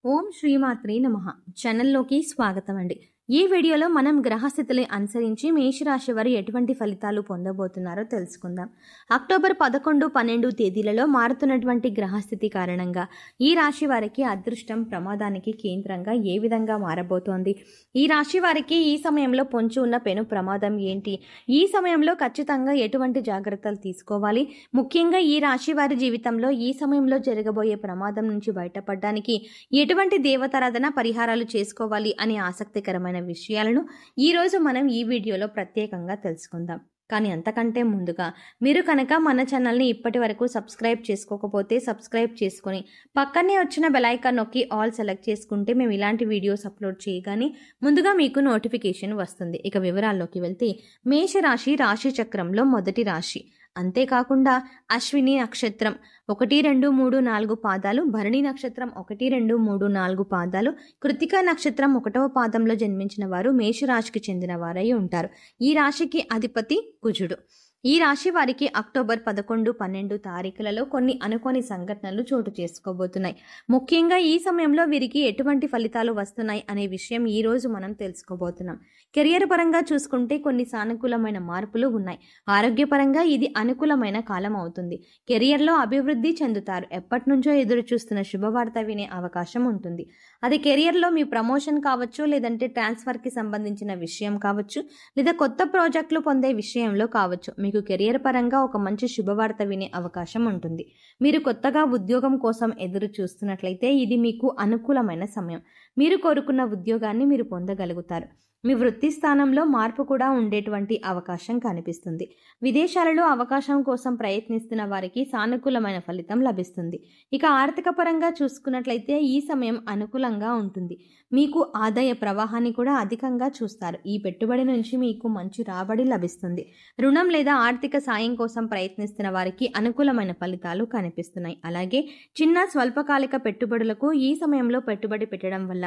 ఓం శ్రీమాత్రే నమః. ఛానల్లోకి స్వాగతం అండి. ఈ వీడియోలో మనం గ్రహస్థితుల్ని అనుసరించి మేషరాశి వారు ఎటువంటి ఫలితాలు పొందబోతున్నారో తెలుసుకుందాం. అక్టోబర్ 11, 12 తేదీలలో మారుతున్నటువంటి గ్రహస్థితి కారణంగా ఈ రాశి వారికి అదృష్టం ప్రమాదానికి కేంద్రంగా ఏ విధంగా మారబోతోంది, ఈ రాశి వారికి ఈ సమయంలో పొంచి ఉన్న పెను ప్రమాదం ఏంటి, ఈ సమయంలో ఖచ్చితంగా ఎటువంటి జాగ్రత్తలు తీసుకోవాలి, ముఖ్యంగా ఈ రాశి వారి జీవితంలో ఈ సమయంలో జరగబోయే ప్రమాదం నుంచి బయటపడడానికి ఎటువంటి దేవతారాధన పరిహారాలు చేసుకోవాలి అనే ఆసక్తికరమైన విషయాలను ఈరోజు మనం ఈ వీడియోలో ప్రత్యేకంగా తెలుసుకుందాం. కానీ అంతకంటే ముందుగా మీరు కనుక మన ఛానల్ని ఇప్పటి వరకు సబ్స్క్రైబ్ చేసుకోకపోతే సబ్స్క్రైబ్ చేసుకొని పక్కనే వచ్చిన బెల్ ఐకాన్ నొక్కి ఆల్ సెలెక్ట్ చేసుకుంటే మేము ఇలాంటి వీడియోస్ అప్లోడ్ చేయగానే ముందుగా మీకు నోటిఫికేషన్ వస్తుంది. ఇక వివరాల్లోకి వెళ్తే మేషరాశి రాశి చక్రంలో మొదటి రాశి. అంతేకాకుండా అశ్విని నక్షత్రం 1, 2, 3, 4 పాదాలు, భరణి నక్షత్రం 1, 2, 3, 4 పాదాలు, కృత్తిక నక్షత్రం 1వ పాదంలో జన్మించిన వారు మేషరాశికి చెందిన వారై ఉంటారు. ఈ రాశికి అధిపతి కుజుడు. ఈ రాశి వారికి అక్టోబర్ 11, 12 తారీఖులలో కొన్ని అనుకోని సంఘటనలు చోటు చేసుకోబోతున్నాయి. ముఖ్యంగా ఈ సమయంలో వీరికి ఎటువంటి ఫలితాలు వస్తున్నాయి అనే విషయం ఈ రోజు మనం తెలుసుకోబోతున్నాం. కెరియర్ పరంగా చూసుకుంటే కొన్ని సానుకూలమైన మార్పులు ఉన్నాయి. ఆరోగ్యపరంగా ఇది అనుకూలమైన కాలం అవుతుంది. కెరియర్లో అభివృద్ధి చెందుతారు. ఎప్పటి నుంచో ఎదురు చూస్తున్న శుభవార్త వినే అవకాశం ఉంటుంది. అది కెరియర్లో మీ ప్రమోషన్ కావచ్చు, లేదంటే ట్రాన్స్ఫర్కి సంబంధించిన విషయం కావచ్చు, లేదా కొత్త ప్రాజెక్టులు పొందే విషయంలో కావచ్చు. మీకు కెరియర్ పరంగా ఒక మంచి శుభవార్త వినే అవకాశం ఉంటుంది. మీరు కొత్తగా ఉద్యోగం కోసం ఎదురు చూస్తున్నట్లయితే ఇది మీకు అనుకూలమైన సమయం. మీరు కోరుకున్న ఉద్యోగాన్ని మీరు పొందగలుగుతారు. మీ వృత్తి స్థానంలో మార్పు కూడా ఉండేటువంటి అవకాశం కనిపిస్తుంది. విదేశాలలో అవకాశం కోసం ప్రయత్నిస్తున్న వారికి సానుకూలమైన ఫలితం లభిస్తుంది. ఇక ఆర్థిక పరంగా చూసుకున్నట్లయితే ఈ సమయం అనుకూలంగా ఉంటుంది. మీకు ఆదాయ ప్రవాహాన్ని కూడా అధికంగా చూస్తారు. ఈ పెట్టుబడి నుంచి మీకు మంచి రాబడి లభిస్తుంది. రుణం లేదా ఆర్థిక సాయం కోసం ప్రయత్నిస్తున్న వారికి అనుకూలమైన ఫలితాలు కనిపిస్తున్నాయి. అలాగే చిన్న స్వల్పకాలిక పెట్టుబడులకు ఈ సమయంలో పెట్టుబడి పెట్టడం వల్ల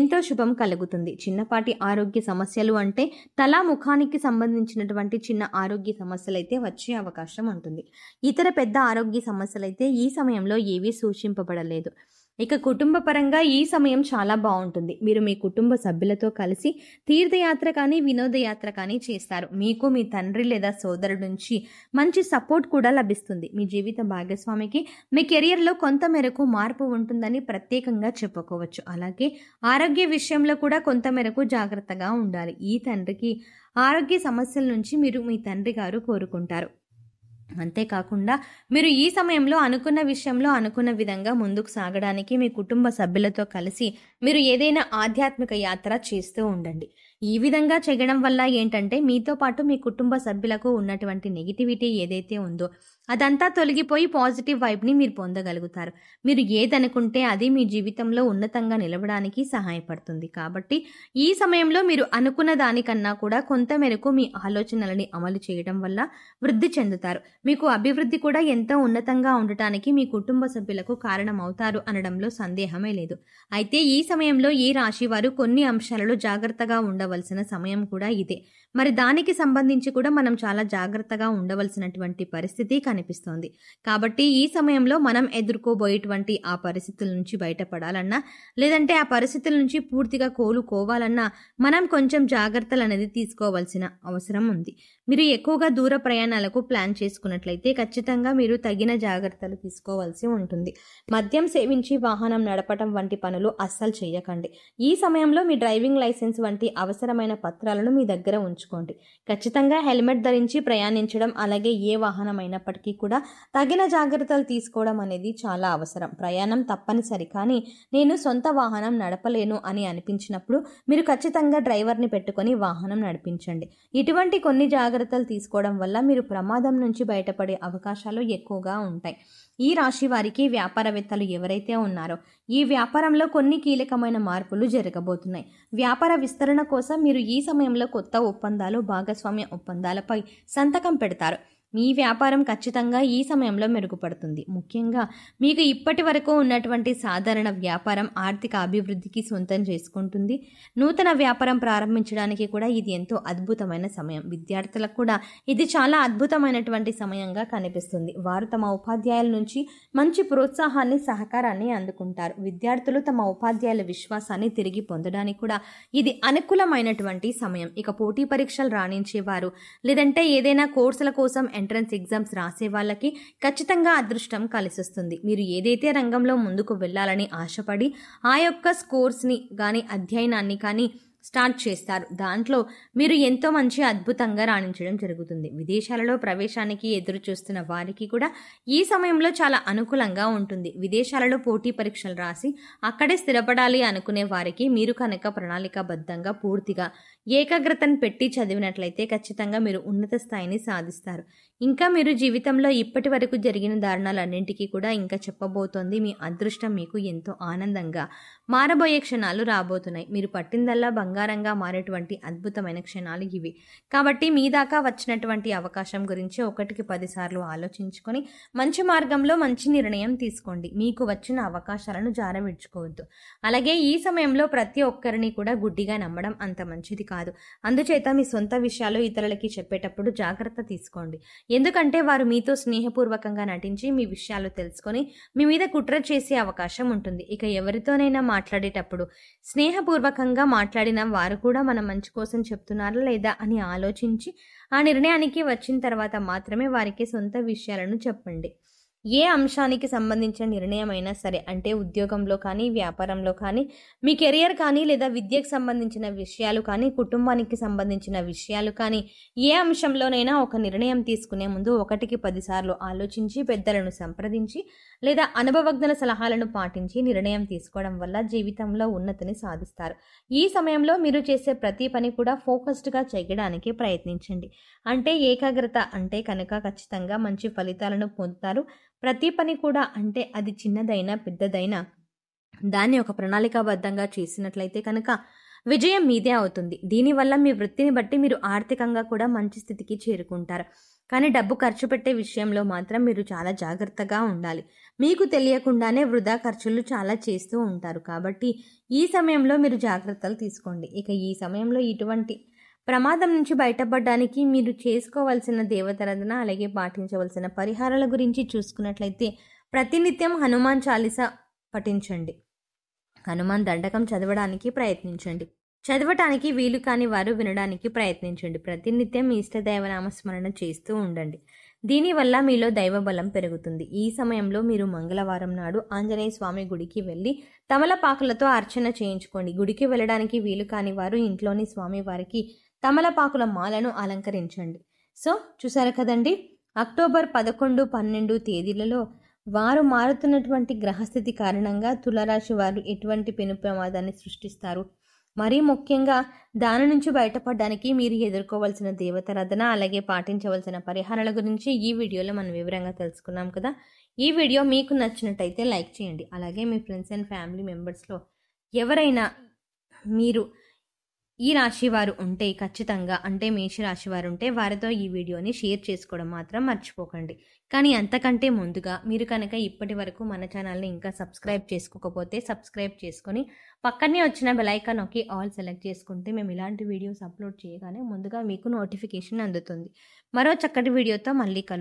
ఎంతో శుభం కలుగుతుంది. చిన్నపాటి ఆరోగ్య సమస్యలు అంటే తల ముఖానికి సంబంధించినటువంటి చిన్న ఆరోగ్య సమస్యలు అయితే వచ్చే అవకాశం ఉంటుంది. ఇతర పెద్ద ఆరోగ్య సమస్యలు అయితే ఈ సమయంలో ఏవీ సూచింపబడలేదు. ఇక కుటుంబ పరంగా ఈ సమయం చాలా బాగుంటుంది. మీరు మీ కుటుంబ సభ్యులతో కలిసి తీర్థయాత్ర కానీ వినోదయాత్ర కానీ చేస్తారు. మీకు మీ తండ్రి లేదా సోదరుడి నుంచి మంచి సపోర్ట్ కూడా లభిస్తుంది. మీ జీవిత భాగస్వామికి మీ కెరియర్లో కొంత మేరకు మార్పు ఉంటుందని ప్రత్యేకంగా చెప్పుకోవచ్చు. అలాగే ఆరోగ్య విషయంలో కూడా కొంత మేరకు జాగ్రత్తగా ఉండాలి. ఈ తండ్రికి ఆరోగ్య సమస్యల నుంచి మీరు మీ తండ్రి గారు కోరుకుంటారు. అంతేకాకుండా మీరు ఈ సమయంలో అనుకున్న విషయంలో అనుకున్న విధంగా ముందుకు సాగడానికి మీ కుటుంబ సభ్యులతో కలిసి మీరు ఏదైనా ఆధ్యాత్మిక యాత్ర చేస్తూ ఉండండి. ఈ విధంగా చేయడం వల్ల ఏంటంటే మీతో పాటు మీ కుటుంబ సభ్యులకు ఉన్నటువంటి నెగిటివిటీ ఏదైతే ఉందో అదంతా తొలగిపోయి పాజిటివ్ వైబ్ని మీరు పొందగలుగుతారు. మీరు ఏదనుకుంటే అది మీ జీవితంలో ఉన్నతంగా నిలవడానికి సహాయపడుతుంది. కాబట్టి ఈ సమయంలో మీరు అనుకున్న దానికన్నా కూడా కొంత మేరకు మీ ఆలోచనలని అమలు చేయడం వల్ల వృద్ధి చెందుతారు. మీకు అభివృద్ధి కూడా ఎంతో ఉన్నతంగా ఉండటానికి మీ కుటుంబ సభ్యులకు కారణమవుతారు అనడంలో సందేహమే లేదు. అయితే ఈ సమయంలో ఈ రాశి వారు కొన్ని అంశాలలో జాగ్రత్తగా ఉండవలసిన సమయం కూడా ఇదే. మరి దానికి సంబంధించి కూడా మనం చాలా జాగ్రత్తగా ఉండవలసినటువంటి పరిస్థితి కనిపిస్తోంది. కాబట్టి ఈ సమయంలో మనం ఎదుర్కోబోయేటువంటి ఆ పరిస్థితుల నుంచి బయటపడాలన్నా, లేదంటే ఆ పరిస్థితుల నుంచి పూర్తిగా కోలుకోవాలన్నా మనం కొంచెం జాగ్రత్తలు అనేది తీసుకోవాల్సిన అవసరం ఉంది. మీరు ఎక్కువగా దూర ప్రయాణాలకు ప్లాన్ చేసుకున్నట్లయితే ఖచ్చితంగా మీరు తగిన జాగ్రత్తలు తీసుకోవాల్సి ఉంటుంది. మద్యం సేవించి వాహనం నడపడం వంటి పనులు అస్సలు చేయకండి. ఈ సమయంలో మీ డ్రైవింగ్ లైసెన్స్ వంటి అవసరమైన పత్రాలను మీ దగ్గర ఉంచుకోండి. ఖచ్చితంగా హెల్మెట్ ధరించి ప్రయాణించడం, అలాగే ఏ వాహనం అయినప్పటికీ కూడా తగిన జాగ్రత్తలు తీసుకోవడం అనేది చాలా అవసరం. ప్రయాణం తప్పనిసరి, కానీ నేను సొంత వాహనం నడపలేను అని అనిపించినప్పుడు మీరు ఖచ్చితంగా డ్రైవర్ని పెట్టుకొని వాహనం నడిపించండి. ఇటువంటి కొన్ని జాగ్రత్తలు తీసుకోవడం వల్ల మీరు ప్రమాదం నుంచి బయటపడే అవకాశాలు ఎక్కువగా ఉంటాయి. ఈ రాశి వారికి వ్యాపారవేత్తలు ఎవరైతే ఉన్నారో ఈ వ్యాపారంలో కొన్ని కీలకమైన మార్పులు జరగబోతున్నాయి. వ్యాపార విస్తరణ కోసం మీరు ఈ సమయంలో కొత్త ఒప్పందాలు, భాగస్వామ్య ఒప్పందాలపై సంతకం పెడతారు. మీ వ్యాపారం ఖచ్చితంగా ఈ సమయంలో మెరుగుపడుతుంది. ముఖ్యంగా మీకు ఇప్పటి వరకు ఉన్నటువంటి సాధారణ వ్యాపారం ఆర్థిక అభివృద్ధికి సొంతం చేసుకుంటుంది. నూతన వ్యాపారం ప్రారంభించడానికి కూడా ఇది ఎంతో అద్భుతమైన సమయం. విద్యార్థులకు కూడా ఇది చాలా అద్భుతమైనటువంటి సమయంగా కనిపిస్తుంది. వారు తమ ఉపాధ్యాయుల నుంచి మంచి ప్రోత్సాహాన్ని, సహకారాన్ని అందుకుంటారు. విద్యార్థులు తమ ఉపాధ్యాయుల విశ్వాసాన్ని తిరిగి పొందడానికి కూడా ఇది అనుకూలమైనటువంటి సమయం. ఇక పోటీ పరీక్షలు రాణించేవారు, లేదంటే ఏదైనా కోర్సుల కోసం ఎంట్రన్స్ ఎగ్జామ్స్ రాసే వాళ్ళకి ఖచ్చితంగా అదృష్టం కలిసొస్తుంది. మీరు ఏదైతే రంగంలో ముందుకు వెళ్ళాలని ఆశపడి ఆ యొక్క స్కోర్స్ని కానీ అధ్యయనాన్ని కానీ స్టార్ట్ చేస్తారు, దాంట్లో మీరు ఎంతో మంచి అద్భుతంగా రాణించడం జరుగుతుంది. విదేశాలలో ప్రవేశానికి ఎదురు చూస్తున్న వారికి కూడా ఈ సమయంలో చాలా అనుకూలంగా ఉంటుంది. విదేశాలలో పోటీ పరీక్షలు రాసి అక్కడే స్థిరపడాలి అనుకునే వారికి మీరు కనుక ప్రణాళికాబద్ధంగా పూర్తిగా ఏకాగ్రతను పెట్టి చదివినట్లయితే ఖచ్చితంగా మీరు ఉన్నత స్థాయిని సాధిస్తారు. ఇంకా మీరు జీవితంలో ఇప్పటి వరకు జరిగిన దారుణాలన్నింటికీ కూడా ఇంకా చెప్పబోతోంది మీ అదృష్టం మీకు ఎంతో ఆనందంగా మారబోయే క్షణాలు రాబోతున్నాయి. మీరు పట్టిందల్లా బంగారంగా మారేటువంటి అద్భుతమైన క్షణాలు ఇవి. కాబట్టి మీ దాకా వచ్చినటువంటి అవకాశం గురించి 1కి 10 సార్లు ఆలోచించుకొని మంచి మార్గంలో మంచి నిర్ణయం తీసుకోండి. మీకు వచ్చిన అవకాశాలను జారవిడ్చుకోవద్దు. అలాగే ఈ సమయంలో ప్రతి ఒక్కరిని కూడా గుడ్డిగా నమ్మడం అంత మంచిది కాదు. అందుచేత మీ సొంత విషయాలు ఇతరులకి చెప్పేటప్పుడు జాగ్రత్త తీసుకోండి. ఎందుకంటే వారు మీతో స్నేహపూర్వకంగా నటించి మీ విషయాలు తెలుసుకొని మీ మీద కుట్ర చేసే అవకాశం ఉంటుంది. ఇక ఎవరితోనైనా మాట్లాడేటప్పుడు స్నేహపూర్వకంగా మాట్లాడిన వారు కూడా మన మంచి కోసం చెప్తున్నారా లేదా అని ఆలోచించి ఆ నిర్ణయానికి వచ్చిన తర్వాత మాత్రమే వారికి సొంత విషయాలను చెప్పండి. ఏ అంశానికి సంబంధించిన నిర్ణయం అయినా సరే, అంటే ఉద్యోగంలో కానీ, వ్యాపారంలో కానీ, మీ కెరియర్ కానీ, లేదా విద్యకు సంబంధించిన విషయాలు కానీ, కుటుంబానికి సంబంధించిన విషయాలు కానీ, ఏ అంశంలోనైనా ఒక నిర్ణయం తీసుకునే ముందు 1కి 10 సార్లు ఆలోచించి పెద్దలను సంప్రదించి లేదా అనుభవజ్ఞుల సలహాలను పాటించి నిర్ణయం తీసుకోవడం వల్ల జీవితంలో ఉన్నతిని సాధిస్తారు. ఈ సమయంలో మీరు చేసే ప్రతి పని కూడా ఫోకస్డ్గా చేయడానికి ప్రయత్నించండి. అంటే ఏకాగ్రత అంటే కనుక ఖచ్చితంగా మంచి ఫలితాలను పొందుతారు. ప్రతి పని కూడా, అంటే అది చిన్నదైనా పెద్దదైనా, దాన్ని ఒక ప్రణాళికాబద్ధంగా చేసినట్లయితే కనుక విజయం మీదే అవుతుంది. దీనివల్ల మీ వృత్తిని బట్టి మీరు ఆర్థికంగా కూడా మంచి స్థితికి చేరుకుంటారు. కానీ డబ్బు ఖర్చు పెట్టే విషయంలో మాత్రం మీరు చాలా జాగ్రత్తగా ఉండాలి. మీకు తెలియకుండానే వృధా ఖర్చులు చాలా చేస్తూ ఉంటారు. కాబట్టి ఈ సమయంలో మీరు జాగ్రత్తలు తీసుకోండి. ఇక ఈ సమయంలో ఇటువంటి ప్రమాదం నుంచి బయటపడడానికి మీరు చేసుకోవాల్సిన దేవతారాధన, అలాగే పాటించవలసిన పరిహారాల గురించి చూసుకున్నట్లయితే ప్రతినిత్యం హనుమాన్ చాలీసా పఠించండి. హనుమాన్ దండకం చదవడానికి ప్రయత్నించండి. చదవటానికి వీలు కాని వారు వినడానికి ప్రయత్నించండి. ప్రతినిత్యం మీ ఇష్టదైవ నామస్మరణ చేస్తూ ఉండండి. దీనివల్ల మీలో దైవబలం పెరుగుతుంది. ఈ సమయంలో మీరు మంగళవారం నాడు ఆంజనేయ స్వామి గుడికి వెళ్ళి తమలపాకులతో అర్చన చేయించుకోండి. గుడికి వెళ్ళడానికి వీలు కాని వారు ఇంట్లోని స్వామివారికి తమలపాకుల మాలను అలంకరించండి. సో చూసారు కదండి, అక్టోబర్ 11, 12 తేదీలలో వారు మారుతున్నటువంటి గ్రహస్థితి కారణంగా తులారాశి వారు ఎటువంటి పెను ప్రమాదాన్ని సృష్టిస్తారు, మరీ ముఖ్యంగా దాని నుంచి బయటపడడానికి మీరు ఎదుర్కోవాల్సిన దేవతారాధన, అలాగే పాటించవలసిన పరిహారాల గురించి ఈ వీడియోలో మనం వివరంగా తెలుసుకున్నాం కదా. ఈ వీడియో మీకు నచ్చినట్టయితే లైక్ చేయండి. అలాగే మీ ఫ్రెండ్స్ అండ్ ఫ్యామిలీ మెంబర్స్లో ఎవరైనా మీరు ఈ రాశి వారు ఉంటే ఖచ్చితంగా, అంటే మేష రాశి వారు ఉంటే వారితో ఈ వీడియోని షేర్ చేసుకోవడం మాత్రం మర్చిపోకండి. కానీ అంతకంటే ముందుగా మీరు కనుక ఇప్పటి వరకు మన ఛానల్ని ఇంకా సబ్స్క్రైబ్ చేసుకోకపోతే సబ్స్క్రైబ్ చేసుకొని పక్కనే వచ్చిన బెల్ ఐకాన్ నొక్కి ఆల్ సెలెక్ట్ చేసుకుంటే మేము ఇలాంటి వీడియోస్ అప్లోడ్ చేయగానే ముందుగా మీకు నోటిఫికేషన్ అందుతుంది. మరో చక్కటి వీడియోతో మళ్ళీ కలుద్దాం.